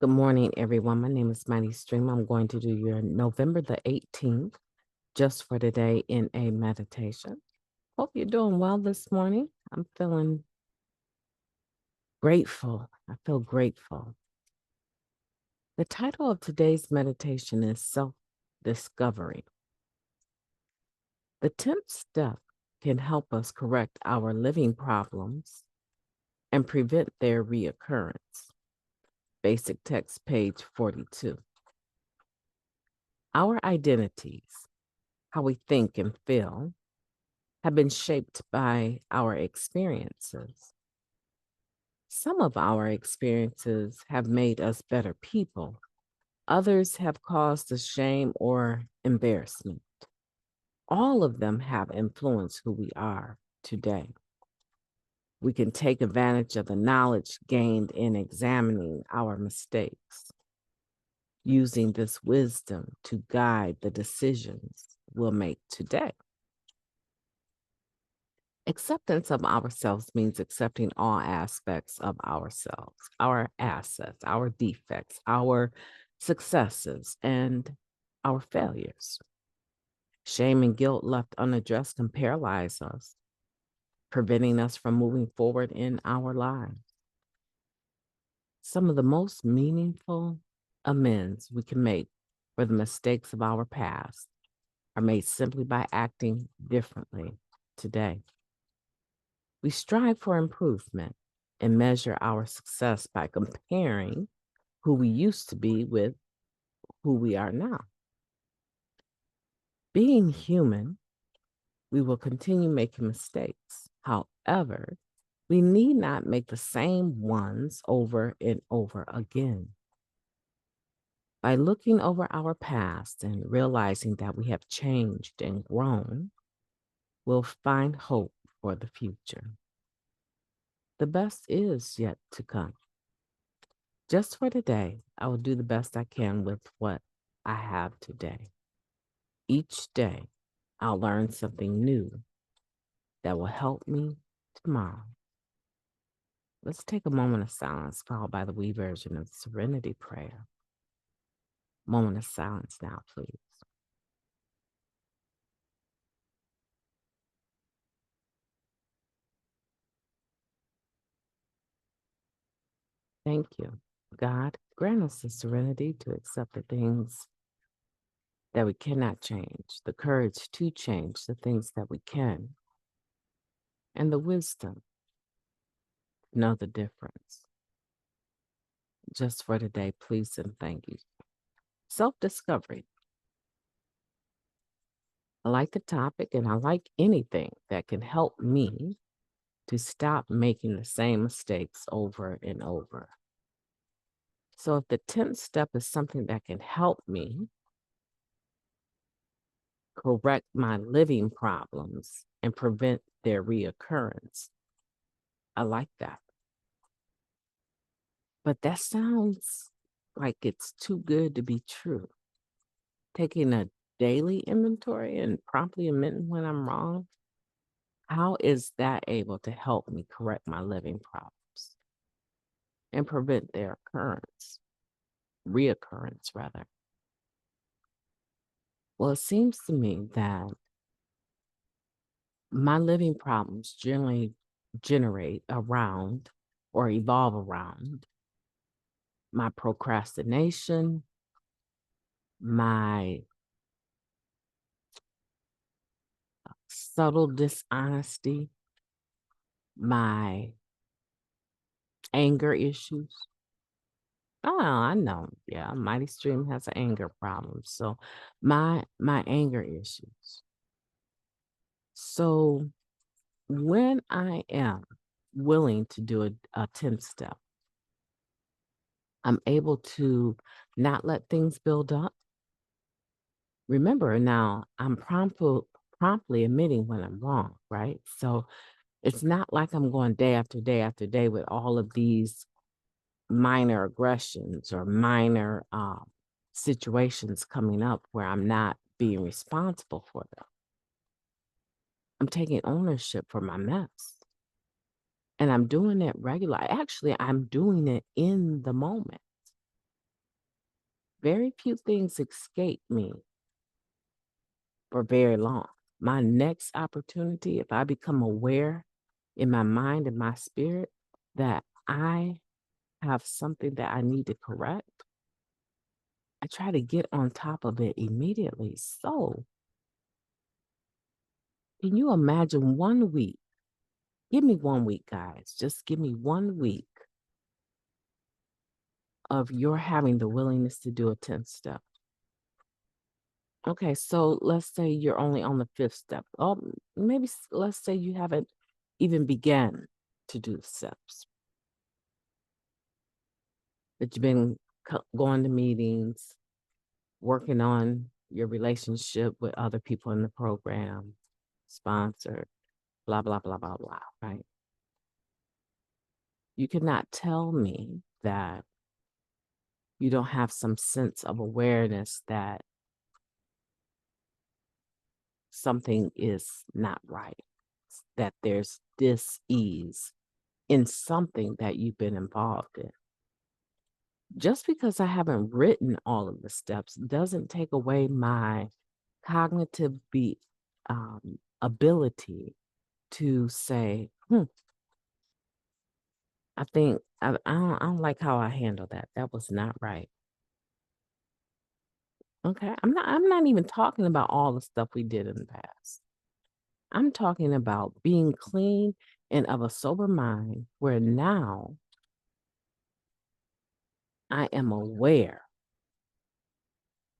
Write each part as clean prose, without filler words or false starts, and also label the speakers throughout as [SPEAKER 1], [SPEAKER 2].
[SPEAKER 1] Good morning, everyone. My name is MightyStream. I'm going to do your November the 18th, just for today, in a meditation. Hope you're doing well this morning. I'm feeling grateful. I feel grateful. The title of today's meditation is Self-Discovery. The 10th step can help us correct our living problems and prevent their reoccurrence. Basic text, page 42. Our identities, how we think and feel, have been shaped by our experiences. Some of our experiences have made us better people. Others have caused us shame or embarrassment. All of them have influenced who we are today. We can take advantage of the knowledge gained in examining our mistakes, using this wisdom to guide the decisions we'll make today. Acceptance of ourselves means accepting all aspects of ourselves, our assets, our defects, our successes, and our failures. Shame and guilt left unaddressed can paralyze us, preventing us from moving forward in our lives. Some of the most meaningful amends we can make for the mistakes of our past are made simply by acting differently today. We strive for improvement and measure our success by comparing who we used to be with who we are now. Being human, we will continue making mistakes. However, we need not make the same ones over and over again. By looking over our past and realizing that we have changed and grown, we'll find hope for the future. The best is yet to come. Just for today, I will do the best I can with what I have today. Each day, I'll learn something new that will help me tomorrow. Let's take a moment of silence, followed by the wee version of the Serenity prayer. Moment of silence now, please. Thank you. God, grant us the serenity to accept the things that we cannot change, the courage to change the things that we can, and the wisdom to know the difference. Just for today, please and thank you. Self-discovery. I like the topic, and I like anything that can help me to stop making the same mistakes over and over. So if the 10th step is something that can help me correct my living problems and prevent their reoccurrence, I like that. But that sounds like it's too good to be true. Taking a daily inventory and promptly admitting when I'm wrong, how is that able to help me correct my living problems and prevent their reoccurrence rather? Well, it seems to me that my living problems generally generate around or evolve around my procrastination, my subtle dishonesty, my anger issues. Oh, I know. Yeah, Mighty Stream has an anger problem. So my anger issues. So when I am willing to do a 10th step, I'm able to not let things build up. Remember now, I'm promptly admitting when I'm wrong, right? So it's not like I'm going day after day after day with all of these minor aggressions or minor situations coming up where I'm not being responsible for them. I'm taking ownership for my mess. And I'm doing it regularly. Actually, I'm doing it in the moment. Very few things escape me for very long. My next opportunity, if I become aware in my mind and my spirit that I have something that I need to correct, I try to get on top of it immediately. So, can you imagine 1 week? Give me 1 week, guys. Just give me 1 week of your having the willingness to do a 10th step. Okay, so let's say you're only on the 5th step. Oh, maybe let's say you haven't even began to do the steps, but you've been going to meetings, working on your relationship with other people in the program, sponsored, blah, blah, blah, blah, blah, right? You cannot tell me that you don't have some sense of awareness that something is not right, that there's dis-ease in something that you've been involved in. Just because I haven't written all of the steps doesn't take away my cognitive ability to say, I think I don't like how I handled that. That was not right. Okay. I'm not even talking about all the stuff we did in the past. I'm talking about being clean and of a sober mind where now I am aware.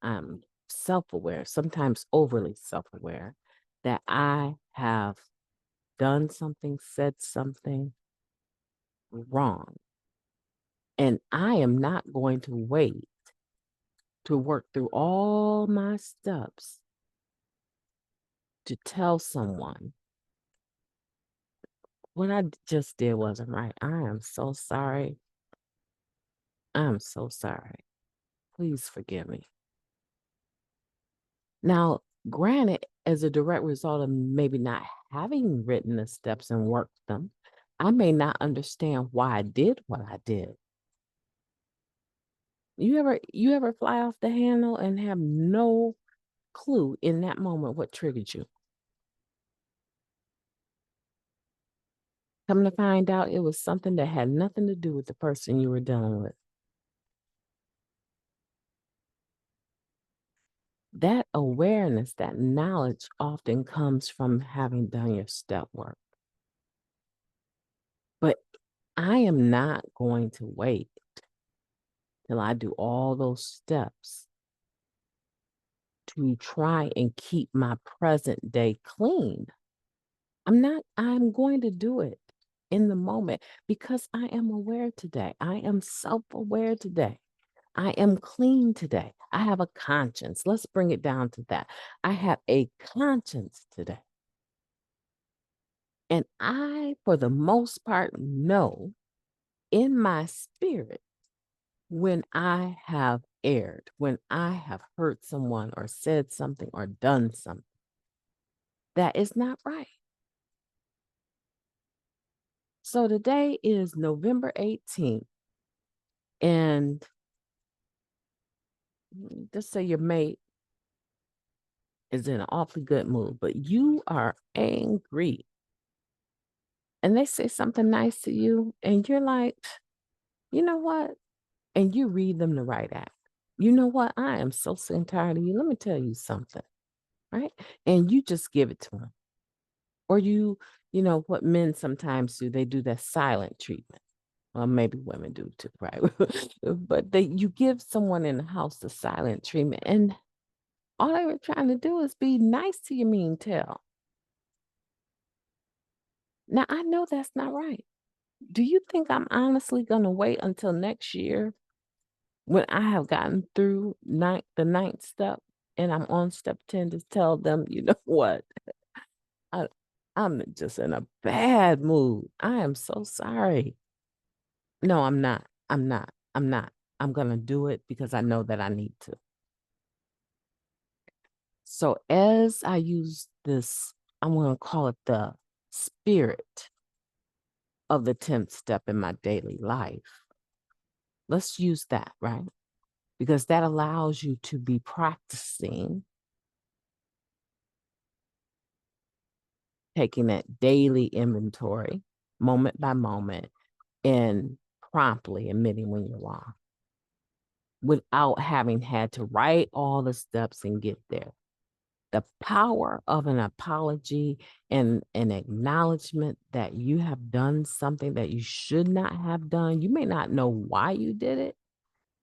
[SPEAKER 1] I'm self-aware, sometimes overly self-aware, that I have done something, said something wrong. And I am not going to wait to work through all my steps to tell someone what I just did wasn't right. I am so sorry. I'm so sorry. Please forgive me. Now, granted, as a direct result of maybe not having written the steps and worked them, I may not understand why I did what I did. You ever fly off the handle and have no clue in that moment what triggered you? Come to find out it was something that had nothing to do with the person you were dealing with. That awareness, that knowledge often comes from having done your step work. But I am not going to wait till I do all those steps to try and keep my present day clean. I'm going to do it in the moment because I am aware today. I am self-aware today. I am clean today. I have a conscience. Let's bring it down to that. I have a conscience today. And I, for the most part, know in my spirit when I have erred, when I have hurt someone or said something or done something that is not right. So today is November 18th, and just say your mate is in an awfully good mood, but you are angry. And they say something nice to you, and you're like, you know what? And you read them the right act. You know what? I am so sick and tired of you. Let me tell you something, right? And you just give it to them. Or you know what men sometimes do, they do that silent treatment. Well, maybe women do too, right? But you give someone in the house the silent treatment, and all they were trying to do is be nice to your mean tail. Now, I know that's not right. Do you think I'm honestly going to wait until next year when I have gotten through the ninth step and I'm on step 10 to tell them, you know what? I, I'm just in a bad mood. I am so sorry. No, I'm not. I'm not. I'm not. I'm going to do it because I know that I need to. So as I use this, I'm going to call it the spirit of the 10th step in my daily life. Let's use that, right? because that allows you to be practicing taking that daily inventory, moment by moment, and promptly admitting when you're wrong without having had to write all the steps and get there. The power of an apology and an acknowledgement that you have done something that you should not have done. You may not know why you did it,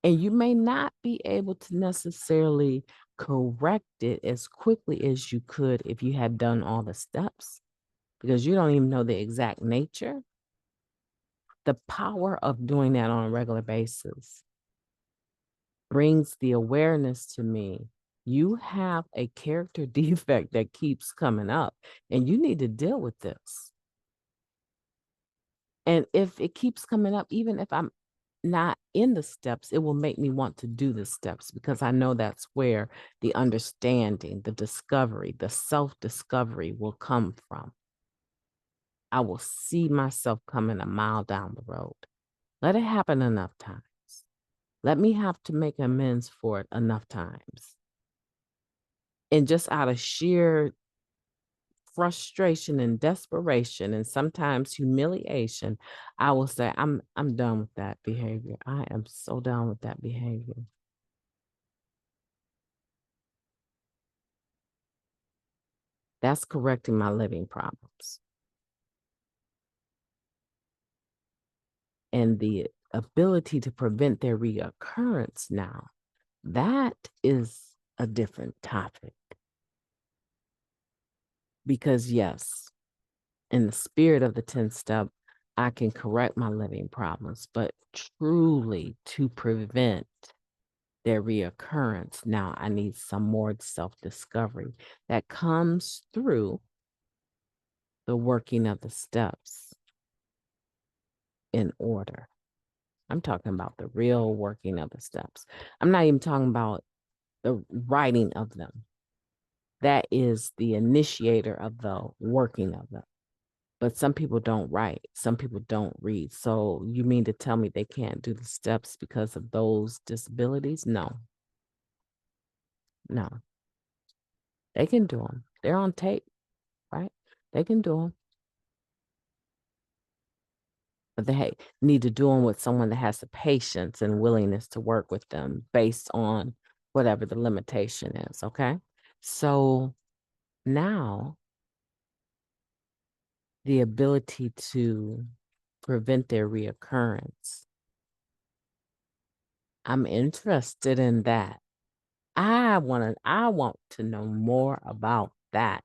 [SPEAKER 1] and you may not be able to necessarily correct it as quickly as you could if you had done all the steps, because you don't even know the exact nature. The power of doing that on a regular basis brings the awareness to me. You have a character defect that keeps coming up, and you need to deal with this. And if it keeps coming up, even if I'm not in the steps, it will make me want to do the steps, because I know that's where the understanding, the discovery, the self-discovery will come from. I will see myself coming a mile down the road. Let it happen enough times. Let me have to make amends for it enough times. And just out of sheer frustration and desperation and sometimes humiliation, I will say, I'm done with that behavior. I am so done with that behavior. That's correcting my living problems. And the ability to prevent their reoccurrence now, that is a different topic. Because yes, in the spirit of the 10th step, I can correct my living problems, but truly to prevent their reoccurrence, now I need some more self-discovery that comes through the working of the steps in order. I'm talking about the real working of the steps. I'm not even talking about the writing of them. That is the initiator of the working of them. But some people don't write. Some people don't read. So you mean to tell me they can't do the steps because of those disabilities? No. No. They can do them. They're on tape, right? They can do them. But they need to do them with someone that has the patience and willingness to work with them based on whatever the limitation is, okay? So now the ability to prevent their reoccurrence, I'm interested in that. I want to know more about that.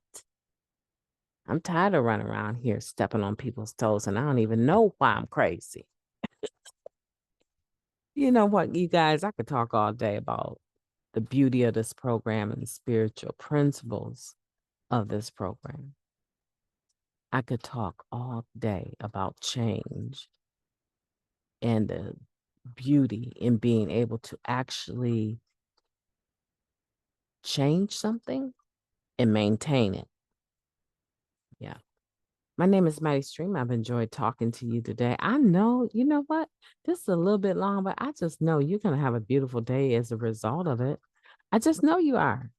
[SPEAKER 1] I'm tired of running around here stepping on people's toes, and I don't even know why I'm crazy. You know what, you guys, I could talk all day about the beauty of this program and the spiritual principles of this program. I could talk all day about change and the beauty in being able to actually change something and maintain it. Yeah. My name is MightyStream. I've enjoyed talking to you today. I know, you know what? This is a little bit long, but I just know you're going to have a beautiful day as a result of it. I just know you are.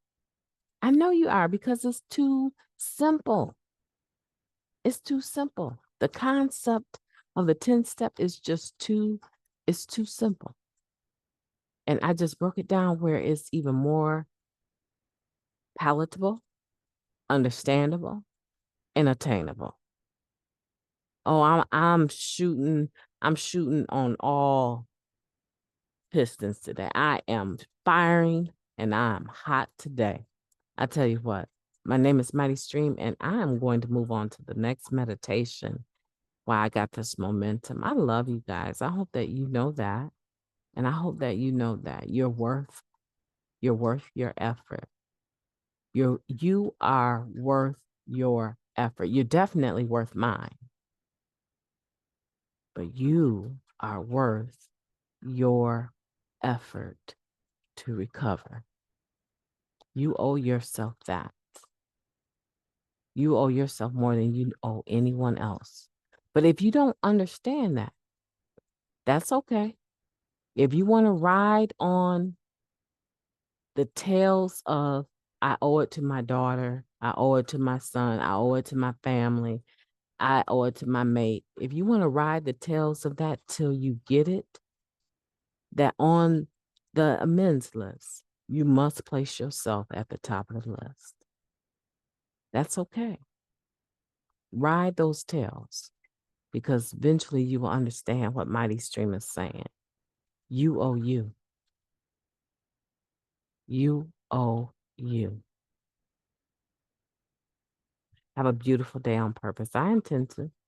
[SPEAKER 1] I know you are, because it's too simple. It's too simple. The concept of the 10th step is just it's too simple. And I just broke it down where it's even more palatable, understandable, and attainable. Oh, I'm shooting on all pistons today. I am firing and I'm hot today. I tell you what, my name is MightyStream, and I am going to move on to the next meditation. Why I got this momentum. I love you guys. I hope that you know that. And I hope that you know that you're worth your effort. You are worth your effort. You're definitely worth mine. But you are worth your effort to recover. You owe yourself that. You owe yourself more than you owe anyone else. But if you don't understand that, that's okay. If you want to ride on the tales of I owe it to my daughter, I owe it to my son, I owe it to my family, I owe it to my mate. If you want to ride the tales of that till you get it, that on the amends list, you must place yourself at the top of the list. That's okay. Ride those tales because eventually you will understand what Mighty Stream is saying. You owe you. You owe you. Have a beautiful day on purpose. I intend to.